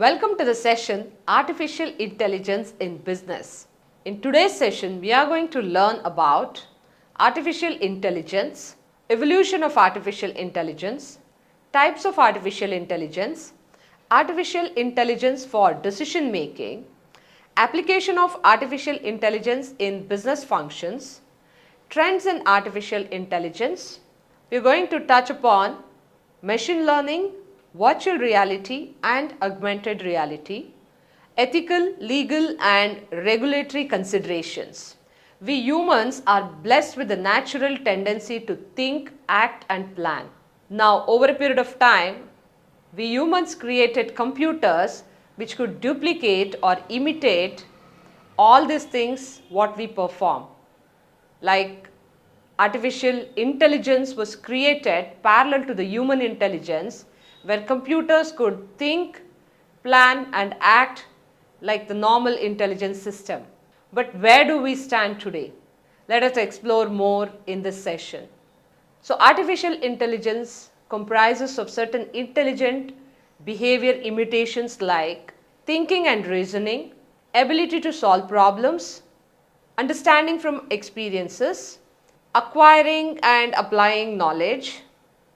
Welcome to the session Artificial Intelligence in Business. In today's session, we are going to learn about artificial intelligence, evolution of artificial intelligence, types of artificial intelligence for decision making, application of artificial intelligence in business functions, trends in artificial intelligence. We are going to touch upon machine learning, virtual reality and augmented reality, ethical, legal and regulatory considerations. We humans are blessed with the natural tendency to think, act and plan. Now, over a period of time, we humans created computers which could duplicate or imitate all these things what we perform. Like artificial intelligence was created parallel to the human intelligence, where computers could think, plan and act like the normal intelligence system. But where do we stand today? Let us explore more in this session. So artificial intelligence comprises of certain intelligent behavior imitations like thinking and reasoning, ability to solve problems, understanding from experiences, acquiring and applying knowledge,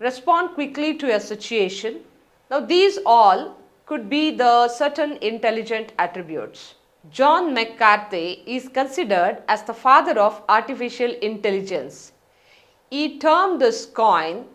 respond quickly to a situation. Now these all could be the certain intelligent attributes. John McCarthy is considered as the father of artificial intelligence. He termed this coin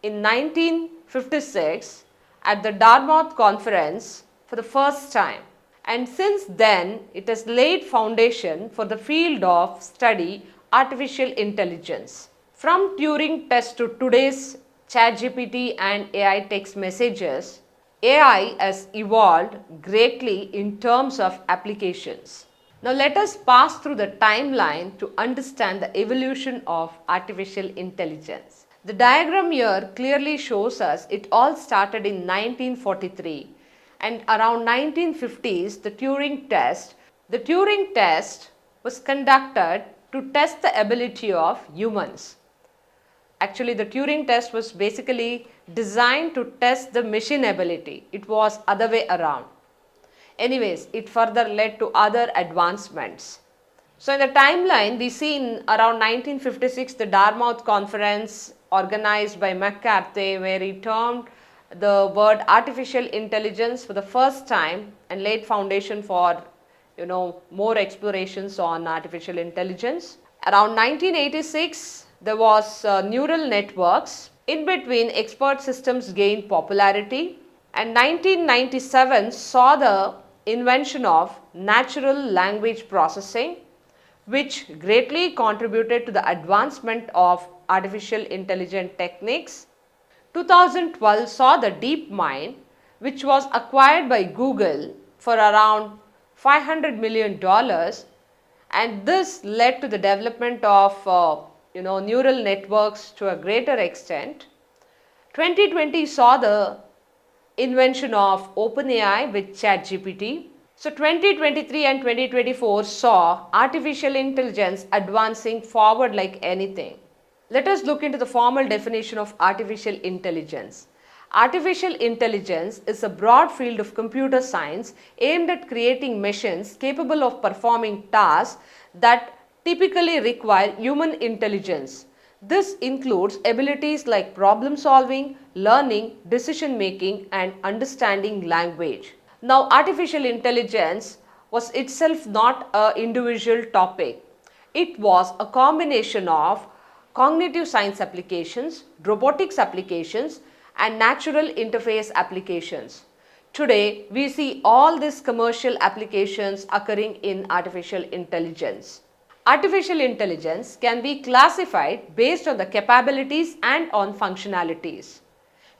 in 1956 at the Dartmouth conference for the first time. And since then, it has laid foundation for the field of study artificial intelligence. From Turing test to today's ChatGPT and AI text messages, AI has evolved greatly in terms of applications. Now let us pass through the timeline to understand the evolution of artificial intelligence. The diagram here clearly shows us it all started in 1943 and around 1950s the Turing test. The Turing test was conducted to test the ability of humans. Actually, the Turing test was basically designed to test the machine ability. It was other way around. Anyways, it further led to other advancements. So in the timeline, we see in around 1956 the Dartmouth conference organized by McCarthy, where he termed the word artificial intelligence for the first time and laid foundation for more explorations on artificial intelligence. Around 1986, there was neural networks. In between, expert systems gained popularity, and 1997 saw the invention of natural language processing, which greatly contributed to the advancement of artificial intelligence techniques. 2012 saw the DeepMind, which was acquired by Google for around $500 million, and this led to the development of neural networks to a greater extent. 2020 saw the invention of OpenAI with ChatGPT. So 2023 and 2024 saw artificial intelligence advancing forward like anything. Let us look into the formal definition of artificial intelligence. Artificial intelligence is a broad field of computer science aimed at creating machines capable of performing tasks that typically require human intelligence. This includes abilities like problem solving, learning, decision making and understanding language. Now, artificial intelligence was itself not an individual topic. It was a combination of cognitive science applications, robotics applications and natural interface applications. Today, we see all these commercial applications occurring in artificial intelligence. Artificial intelligence can be classified based on the capabilities and on functionalities.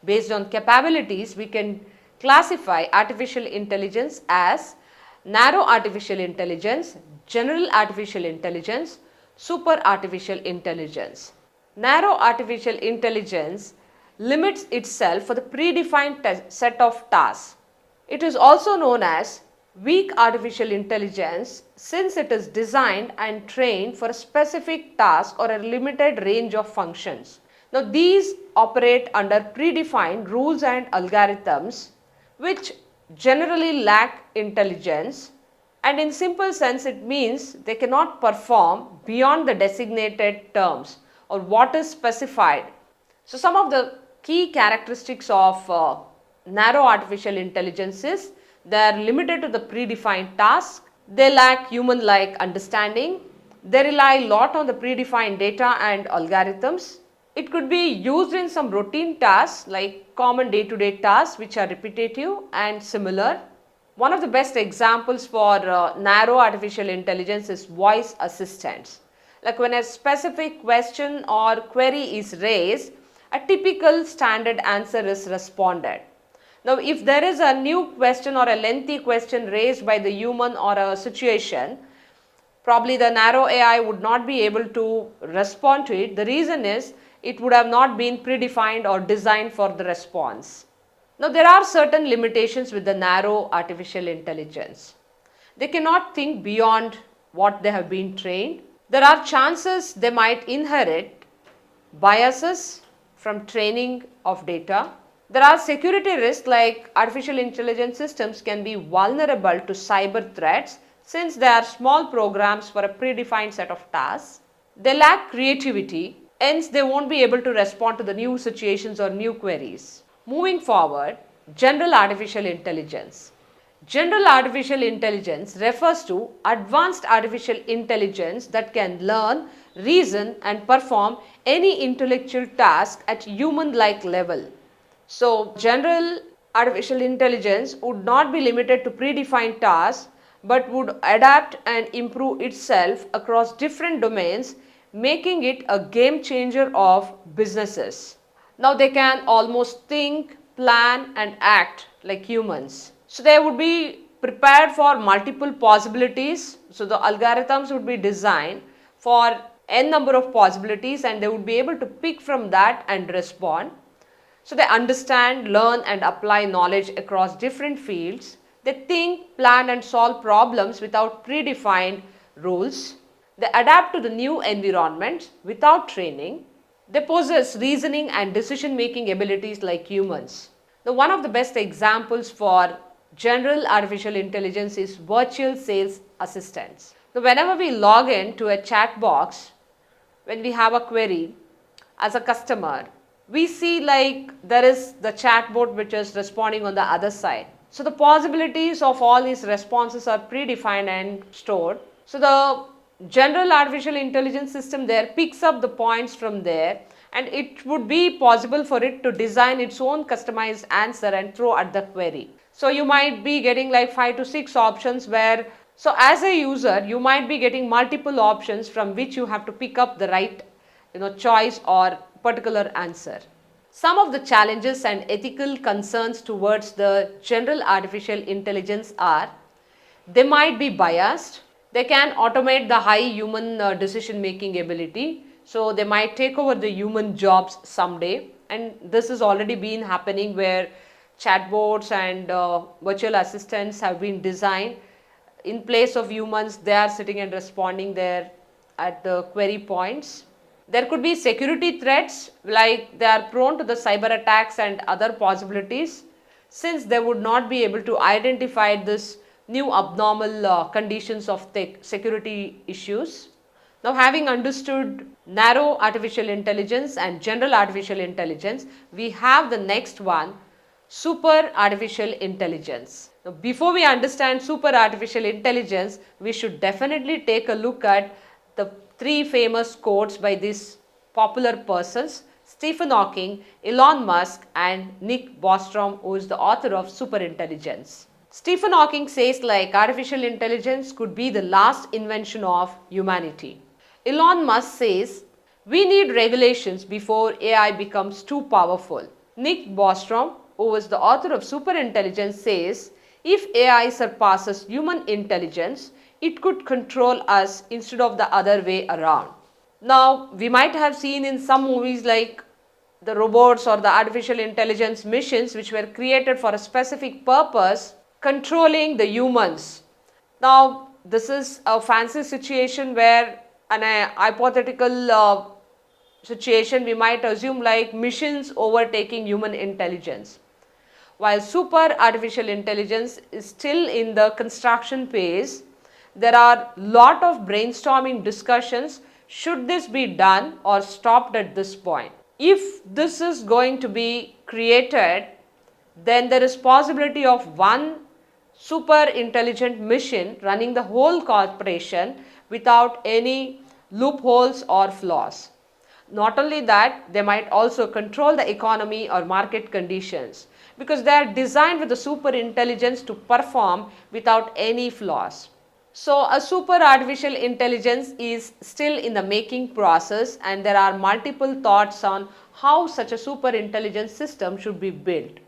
Based on capabilities, we can classify artificial intelligence as narrow artificial intelligence, general artificial intelligence, super artificial intelligence. Narrow artificial intelligence limits itself for the predefined set of tasks. It is also known as weak artificial intelligence since it is designed and trained for a specific task or a limited range of functions. Now these operate under predefined rules and algorithms which generally lack intelligence, and in simple sense it means they cannot perform beyond the designated terms or what is specified. So some of the key characteristics of narrow artificial intelligence is they are limited to the predefined task, they lack human-like understanding, they rely a lot on the predefined data and algorithms. It could be used in some routine tasks like common day-to-day tasks which are repetitive and similar. One of the best examples for narrow artificial intelligence is voice assistants. Like when a specific question or query is raised, a typical standard answer is responded. Now, if there is a new question or a lengthy question raised by the human or a situation, probably the narrow AI would not be able to respond to it. The reason is it would have not been predefined or designed for the response. Now, there are certain limitations with the narrow artificial intelligence. They cannot think beyond what they have been trained. There are chances they might inherit biases from training of data. There are security risks like artificial intelligence systems can be vulnerable to cyber threats since they are small programs for a predefined set of tasks. They lack creativity, hence they won't be able to respond to the new situations or new queries. Moving forward, general artificial intelligence. General artificial intelligence refers to advanced artificial intelligence that can learn, reason and perform any intellectual task at human-like level. So, general artificial intelligence would not be limited to predefined tasks but would adapt and improve itself across different domains, making it a game changer of businesses. Now, they can almost think, plan and act like humans. So, they would be prepared for multiple possibilities. So, the algorithms would be designed for n number of possibilities and they would be able to pick from that and respond. So, they understand, learn and apply knowledge across different fields. They think, plan and solve problems without predefined rules. They adapt to the new environment without training. They possess reasoning and decision making abilities like humans. Now, one of the best examples for general artificial intelligence is virtual sales assistants. Now, whenever we log in to a chat box, when we have a query as a customer, we see like there is the chatbot which is responding on the other side. So, the possibilities of all these responses are predefined and stored. So, the general artificial intelligence system there picks up the points from there and it would be possible for it to design its own customized answer and throw at the query. So, you might be getting like 5 to 6 options where, so as a user you might be getting multiple options from which you have to pick up the right choice or particular answer. Some of the challenges and ethical concerns towards the general artificial intelligence are they might be biased, they can automate the high human decision making ability, so they might take over the human jobs someday, and this has already been happening where chatbots and virtual assistants have been designed in place of humans. They are sitting and responding there at the query points. There could be security threats like they are prone to the cyber attacks and other possibilities since they would not be able to identify this new abnormal conditions of security issues. Now, having understood narrow artificial intelligence and general artificial intelligence, we have the next one, super artificial intelligence. Now, before we understand super artificial intelligence, we should definitely take a look at the 3 famous quotes by these popular persons, Stephen Hawking, Elon Musk and Nick Bostrom, who is the author of Super Intelligence. Stephen Hawking says like artificial intelligence could be the last invention of humanity. Elon Musk says we need regulations before AI becomes too powerful. Nick Bostrom, who is the author of Super Intelligence, says if AI surpasses human intelligence, it could control us instead of the other way around. Now, we might have seen in some movies like the robots or the artificial intelligence missions which were created for a specific purpose controlling the humans. Now, this is a fancy situation where in a hypothetical situation we might assume like missions overtaking human intelligence. While super artificial intelligence is still in the construction phase, there are lot of brainstorming discussions. Should this be done or stopped at this point? If this is going to be created, then there is possibility of one super intelligent machine running the whole corporation without any loopholes or flaws. Not only that, they might also control the economy or market conditions because they are designed with the super intelligence to perform without any flaws. So, a super artificial intelligence is still in the making process, and there are multiple thoughts on how such a super intelligence system should be built.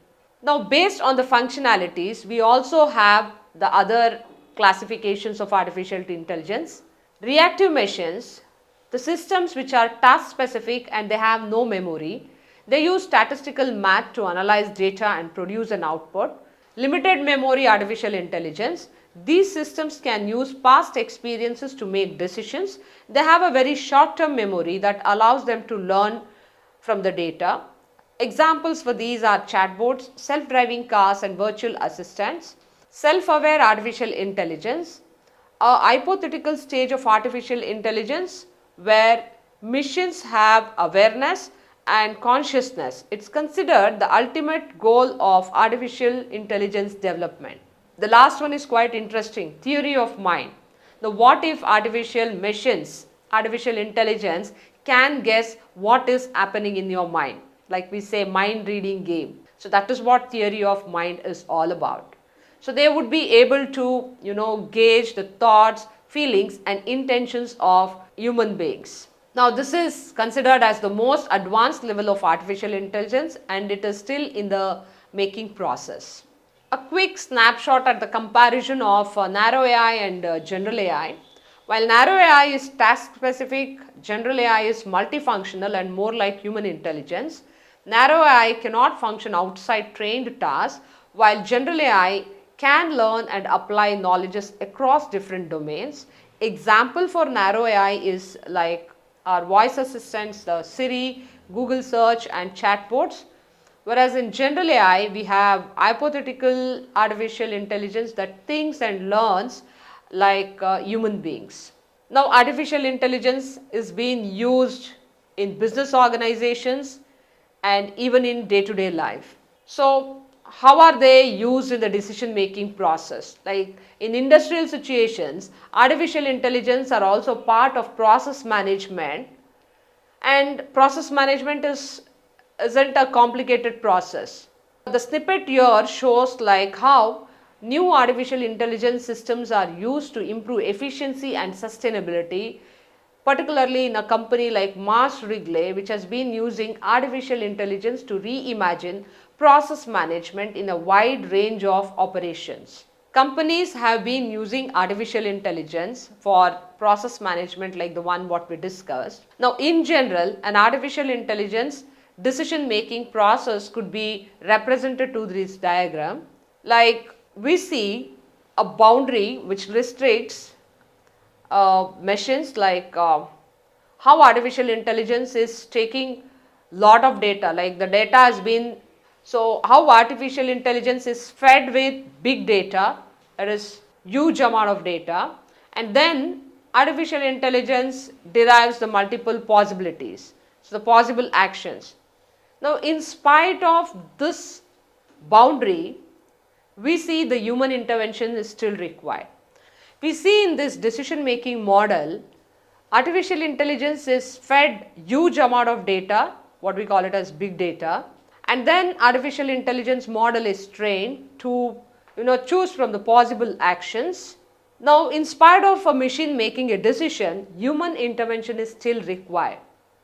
Now, based on the functionalities, we also have the other classifications of artificial intelligence. Reactive machines, the systems which are task specific and they have no memory. They use statistical math to analyze data and produce an output. Limited memory artificial intelligence. These systems can use past experiences to make decisions. They have a very short-term memory that allows them to learn from the data. Examples for these are chatbots, self-driving cars and virtual assistants. Self-aware artificial intelligence, a hypothetical stage of artificial intelligence where machines have awareness and consciousness. It's considered the ultimate goal of artificial intelligence development. The last one is quite interesting, theory of mind. The what if artificial machines, artificial intelligence can guess what is happening in your mind. Like we say, mind reading game. So that is what theory of mind is all about. So they would be able to, gauge the thoughts, feelings and intentions of human beings. Now this is considered as the most advanced level of artificial intelligence and it is still in the making process. A quick snapshot at the comparison of narrow AI and general AI. While narrow AI is task specific, general AI is multifunctional and more like human intelligence. Narrow AI cannot function outside trained tasks, while general AI can learn and apply knowledges across different domains. Example for narrow AI is like our voice assistants, the Siri, Google search and chatbots. Whereas in general AI, we have hypothetical artificial intelligence that thinks and learns like human beings. Now, artificial intelligence is being used in business organizations and even in day-to-day life. So, how are they used in the decision making process? Like in industrial situations, artificial intelligence are also part of process management, and process management isn't a complicated process. The snippet here shows like how new artificial intelligence systems are used to improve efficiency and sustainability, particularly in a company like Mars Wrigley, which has been using artificial intelligence to reimagine process management in a wide range of operations. Companies have been using artificial intelligence for process management like the one what we discussed. Now, in general, an artificial intelligence decision making process could be represented to this diagram. Like we see a boundary which restricts machines, like how artificial intelligence is taking lot of data, like the data has been, so how artificial intelligence is fed with big data, that is huge amount of data, and then artificial intelligence derives the multiple possibilities, so the possible actions. Now, in spite of this boundary, we see the human intervention is still required. We see in this decision making model, artificial intelligence is fed huge amount of data, what we call it as big data, and then artificial intelligence model is trained to choose from the possible actions. Now, in spite of a machine making a decision, human intervention is still required.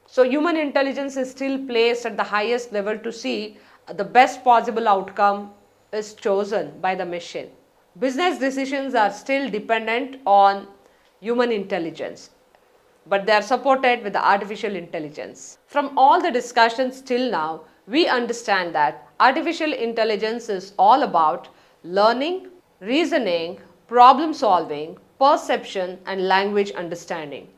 So, human intelligence is still placed at the highest level to see the best possible outcome is chosen by the machine. Business decisions are still dependent on human intelligence, but they are supported with the artificial intelligence. From all the discussions till now, we understand that artificial intelligence is all about learning, reasoning, problem solving, perception and language understanding.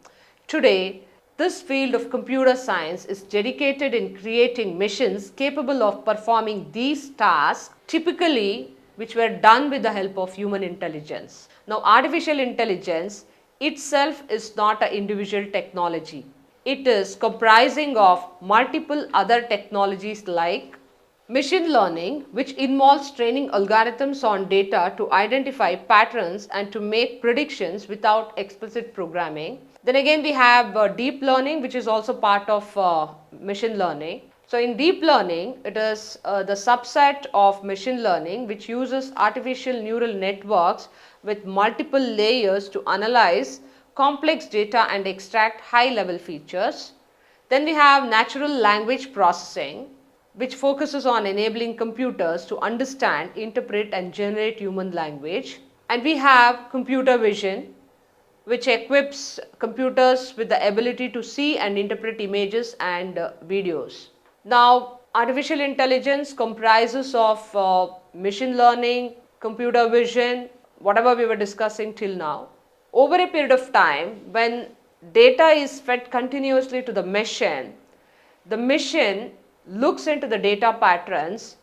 Today, This field of computer science is dedicated in creating machines capable of performing these tasks, typically which were done with the help of human intelligence. Now, artificial intelligence itself is not an individual technology. It is comprising of multiple other technologies like machine learning, which involves training algorithms on data to identify patterns and to make predictions without explicit programming. Then again, we have deep learning, which is also part of machine learning. So, in deep learning, it is the subset of machine learning which uses artificial neural networks with multiple layers to analyze complex data and extract high level features. Then we have natural language processing, which focuses on enabling computers to understand, interpret and generate human language. And we have computer vision, which equips computers with the ability to see and interpret images and videos. Now, artificial intelligence comprises of machine learning, computer vision, whatever we were discussing till now. Over a period of time, when data is fed continuously to the machine looks into the data patterns,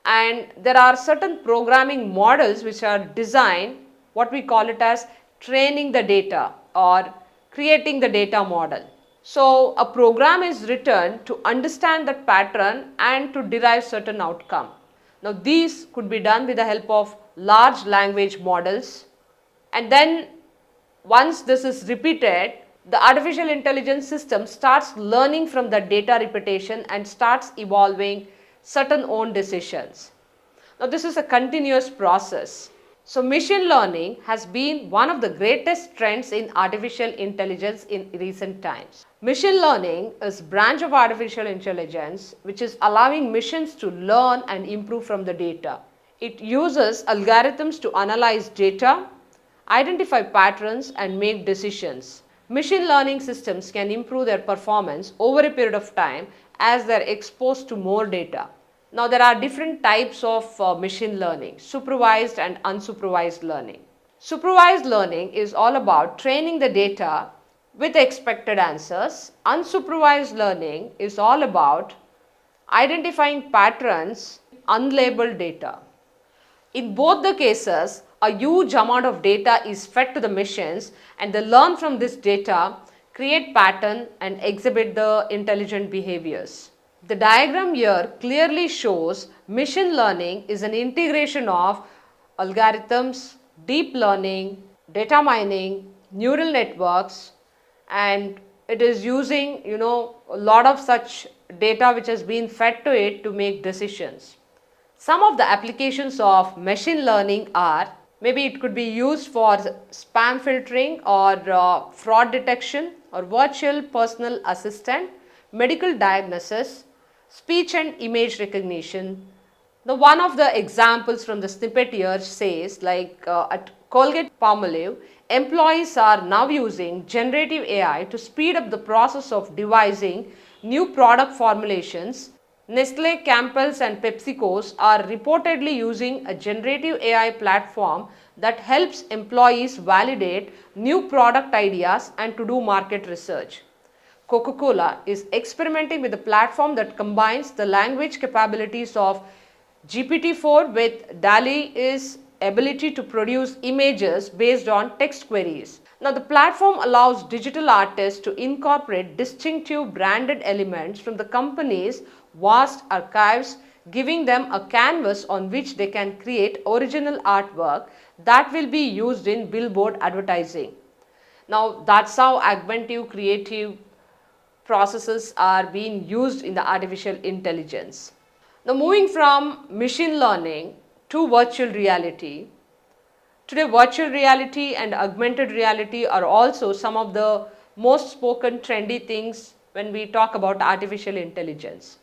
and there are certain programming models which are designed, what we call it as training the data or creating the data model. So, a program is written to understand that pattern and to derive certain outcome. Now, these could be done with the help of large language models, and then once this is repeated, the artificial intelligence system starts learning from the data repetition and starts evolving certain own decisions. Now, this is a continuous process. So, machine learning has been one of the greatest trends in artificial intelligence in recent times. Machine learning is a branch of artificial intelligence which is allowing machines to learn and improve from the data. It uses algorithms to analyze data, identify patterns and make decisions. Machine learning systems can improve their performance over a period of time as they are exposed to more data. Now, there are different types of machine learning: supervised and unsupervised learning. Supervised learning is all about training the data with expected answers. Unsupervised learning is all about identifying patterns in unlabeled data. In both the cases, a huge amount of data is fed to the machines and they learn from this data, create pattern and exhibit the intelligent behaviors. The diagram here clearly shows machine learning is an integration of algorithms, deep learning, data mining, neural networks, and it is using a lot of such data which has been fed to it to make decisions. Some of the applications of machine learning are, maybe it could be used for spam filtering or fraud detection or virtual personal assistant, medical diagnosis, speech and image recognition. Now, one of the examples from the snippet here says at Colgate-Palmolive, employees are now using generative AI to speed up the process of devising new product formulations. Nestle, Campbell's and PepsiCo's are reportedly using a generative AI platform that helps employees validate new product ideas and to do market research. Coca-Cola is experimenting with a platform that combines the language capabilities of GPT-4 with DALL-E's ability to produce images based on text queries. Now, the platform allows digital artists to incorporate distinctive branded elements from the company's vast archives, giving them a canvas on which they can create original artwork that will be used in billboard advertising. Now, that's how augmentative creative processes are being used in the artificial intelligence. Now, moving from machine learning to virtual reality. Today, virtual reality and augmented reality are also some of the most spoken trendy things when we talk about artificial intelligence.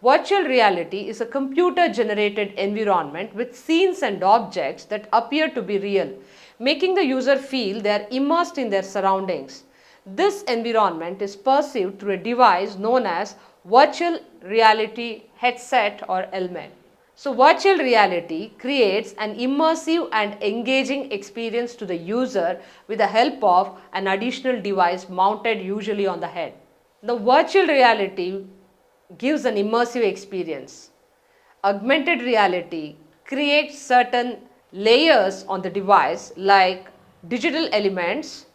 Virtual reality is a computer-generated environment with scenes and objects that appear to be real, making the user feel they are immersed in their surroundings. This environment is perceived through a device known as virtual reality headset or helmet. So, virtual reality creates an immersive and engaging experience to the user with the help of an additional device mounted usually on the head. The virtual reality gives an immersive experience. Augmented reality creates certain layers on the device like digital elements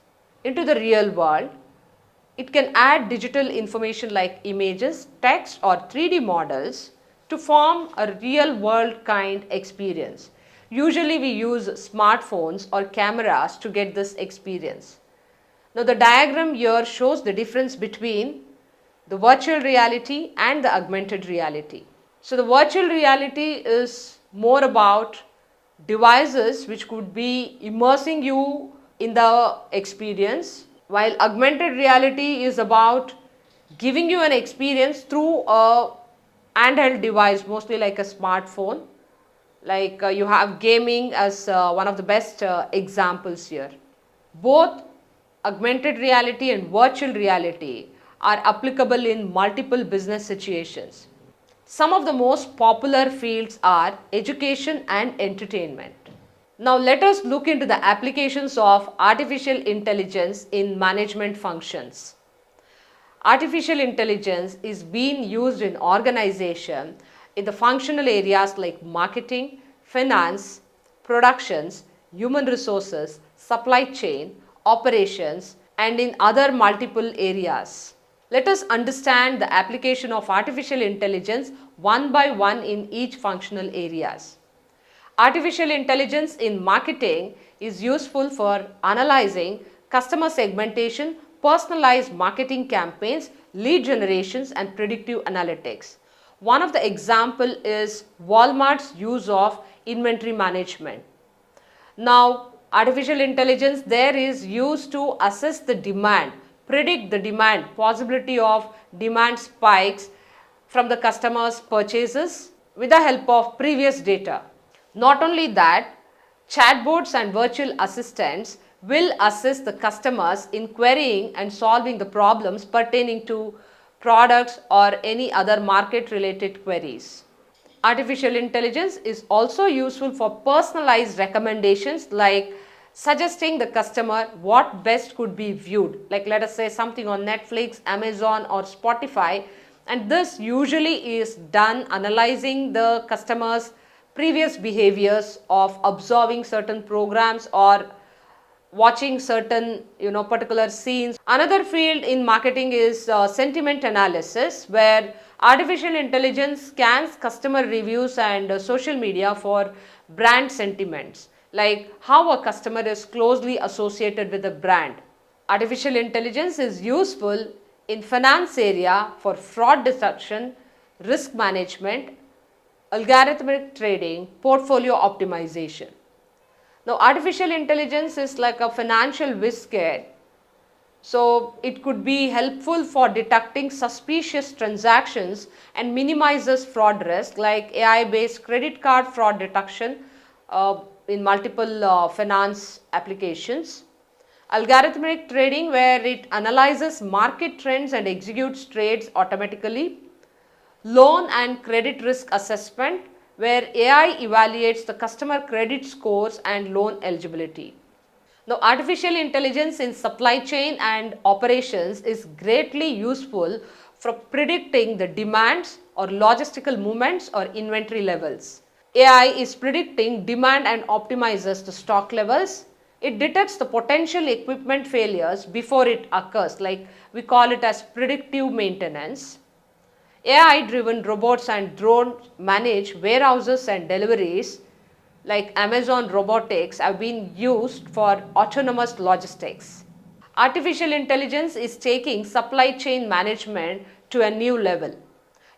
into the real world. It can add digital information like images, text or 3D models to form a real world kind experience. Usually we use smartphones or cameras to get this experience. Now the diagram here shows the difference between the virtual reality and the augmented reality. So the virtual reality is more about devices which could be immersing you in the experience, while augmented reality is about giving you an experience through a handheld device, mostly like a smartphone. Like you have gaming as one of the best examples here. Both augmented reality and virtual reality are applicable in multiple business situations. Some of the most popular fields are education and entertainment. Now let us look into the applications of artificial intelligence in management functions. Artificial intelligence is being used in organization in the functional areas like marketing, finance, productions, human resources, supply chain, operations, and in other multiple areas. Let us understand the application of artificial intelligence one by one in each functional areas. Artificial intelligence in marketing is useful for analyzing customer segmentation, personalized marketing campaigns, lead generations and predictive analytics. One of the example is Walmart's use of inventory management. Now, artificial intelligence there is used to assess the demand, predict the demand, possibility of demand spikes from the customer's purchases with the help of previous data. Not only that, chatbots and virtual assistants will assist the customers in querying and solving the problems pertaining to products or any other market related queries. Artificial intelligence is also useful for personalized recommendations like suggesting the customer what best could be viewed, like let us say something on Netflix, Amazon or Spotify, and this usually is done analyzing the customer's previous behaviors of observing certain programs or watching certain particular scenes. Another field in marketing is sentiment analysis, where artificial intelligence scans customer reviews and social media for brand sentiments, like how a customer is closely associated with a brand. Artificial intelligence is useful in finance area for fraud detection, risk management, algorithmic trading, portfolio optimization. Now, artificial intelligence is like a financial wizard. So, it could be helpful for detecting suspicious transactions and minimizes fraud risk, like AI based credit card fraud detection in multiple finance applications. Algorithmic trading, where it analyzes market trends and executes trades automatically. Loan and credit risk assessment, where AI evaluates the customer credit scores and loan eligibility. Now, artificial intelligence in supply chain and operations is greatly useful for predicting the demands or logistical movements or inventory levels. AI is predicting demand and optimizes the stock levels. It detects the potential equipment failures before it occurs, like we call it as predictive maintenance. AI driven robots and drones manage warehouses and deliveries, like Amazon robotics have been used for autonomous logistics. Artificial intelligence is taking supply chain management to a new level.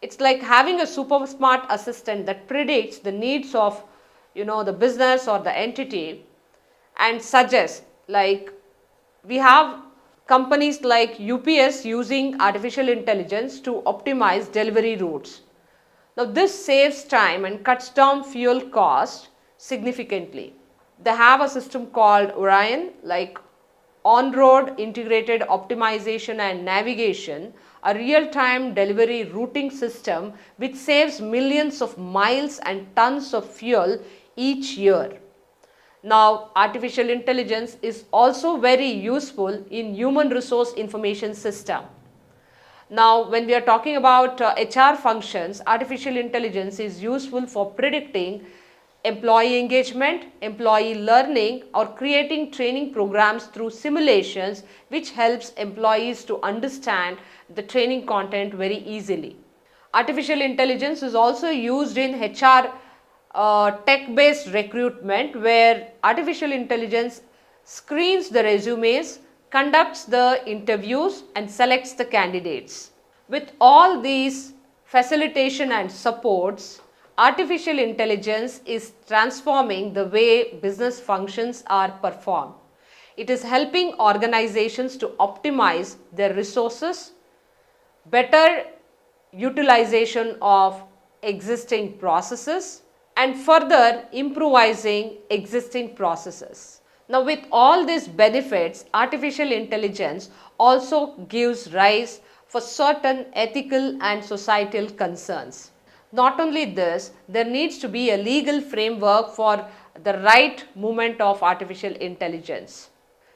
It's like having a super smart assistant that predicts the needs of the business or the entity and suggests, like we have companies like UPS using artificial intelligence to optimize delivery routes. Now this saves time and cuts down fuel cost significantly. They have a system called Orion, like on-road integrated optimization and navigation, a real-time delivery routing system which saves millions of miles and tons of fuel each year. Now, artificial intelligence is also very useful in human resource information system. Now, when we are talking about HR functions, artificial intelligence is useful for predicting employee engagement, employee learning, or creating training programs through simulations, which helps employees to understand the training content very easily. Artificial intelligence is also used in HR tech-based recruitment, where artificial intelligence screens the resumes, conducts the interviews and selects the candidates. With all these facilitation and supports, artificial intelligence is transforming the way business functions are performed. It is helping organizations to optimize their resources, better utilization of existing processes, and further improvising existing processes. Now, with all these benefits, artificial intelligence also gives rise for certain ethical and societal concerns. Not only this, there needs to be a legal framework for the right movement of artificial intelligence.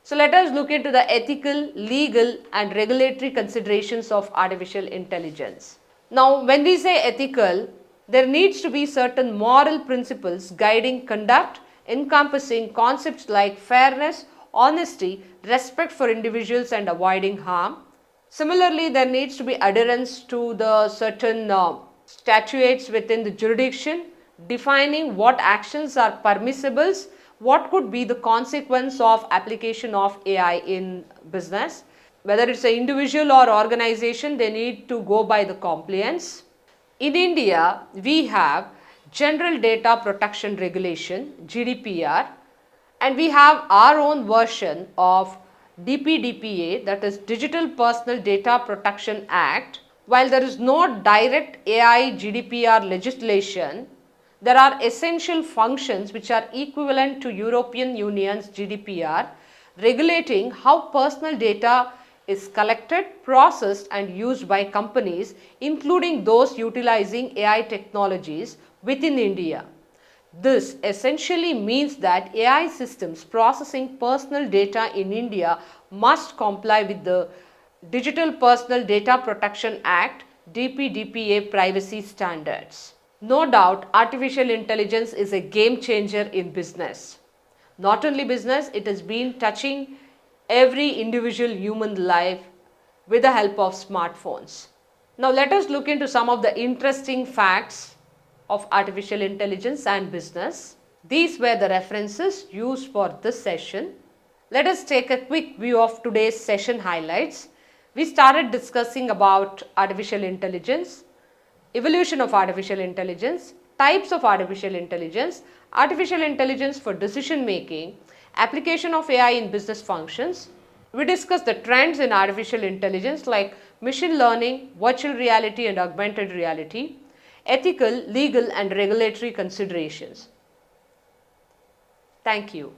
So let us look into the ethical, legal and regulatory considerations of artificial intelligence. Now, when we say ethical, there needs to be certain moral principles guiding conduct, encompassing concepts like fairness, honesty, respect for individuals and avoiding harm. Similarly, there needs to be adherence to the certain statutes within the jurisdiction, defining what actions are permissible, what could be the consequence of application of AI in business. Whether it's an individual or organization, they need to go by the compliance. In India, we have General Data Protection Regulation, GDPR, and we have our own version of DPDPA, that is Digital Personal Data Protection Act. While there is no direct AI GDPR legislation, there are essential functions which are equivalent to European Union's GDPR, regulating how personal data is collected, processed and used by companies, including those utilizing AI technologies within India. This essentially means that AI systems processing personal data in India must comply with the Digital Personal Data Protection Act DPDPA privacy standards. No doubt, artificial intelligence is a game changer in business. Not only business, it has been touching every individual human life with the help of smartphones. Now let us look into some of the interesting facts of artificial intelligence and business. These were the references used for this session. Let us take a quick view of today's session highlights. We started discussing about artificial intelligence, evolution of artificial intelligence, types of artificial intelligence for decision making, application of AI in business functions. We discussed the trends in artificial intelligence like machine learning, virtual reality and augmented reality, ethical, legal and regulatory considerations. Thank you.